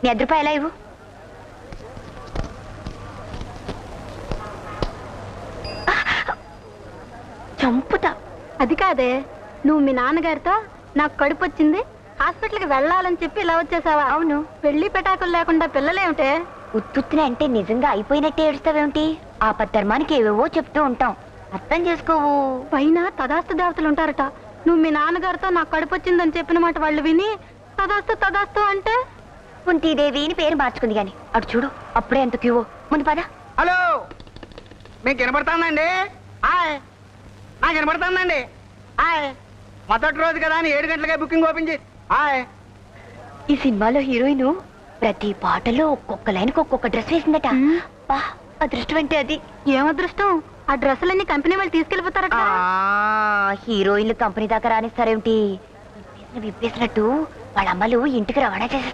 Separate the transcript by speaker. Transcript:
Speaker 1: నీ ₹1 ఎలా ఇవ్వు. చంపుతా.
Speaker 2: అది కాదే, నువ్వు మీ నాన్నగారితో నాకు కడుపు వచ్చింది హాస్పిటల్కి వెళ్ళాలని చెప్పి ఇలా వచ్చేసావా?
Speaker 1: అవును.
Speaker 2: పెళ్లి పెటాకులు లేకుండా పిల్లలేమిటే?
Speaker 1: ఉత్తుత్తునే అంటే నిజంగా అయిపోయినట్టే ఏడుస్తావేమిటి? ఆపద్ధర్మానికి ఏవేవో చెప్తూ ఉంటాం, అర్థం చేసుకోవు.
Speaker 2: పైన తదాస్తు దేవతలు ఉంటారట. నువ్వు మీ నాన్నగారితో నాకు కడుపు వచ్చిందని చెప్పిన మాట వాళ్ళు విని తదాస్తు తదాస్తు అంటే
Speaker 1: కుంతీదేవి అని పేరు మార్చుకుంది గాని అటు చూడు, అప్పుడే ఎంత క్యూవో. ముందు పద.
Speaker 3: హలో, మీకు వినపడుతుందండి? హాయ్, నాకు వినపడుతుందండి. హాయ్, మొదటి రోజు కదా అని 7 గంటలకే బుకింగ్ ఓపెన్ చేసి. హాయ్,
Speaker 1: ఈ సినిమాలో హీరోయిన్ ప్రతి పాటలో ఒక్కొక్క లైన్కి ఒక్కొక్క డ్రెస్ వేసిందట. బా, అదృష్టం అంటే అది.
Speaker 2: ఏం అదృష్టం? ఆ డ్రెస్సులన్నీ కంపెనీ వాళ్ళు తీసుకెళ్లిపోతారట.
Speaker 1: హీరోయిన్లు కంపెనీ దాకా రానిస్తారేమిటి? విప్పేసినట్టు వాళ్ళ అమ్మలు ఇంటికి రవాణా చేస్తారు.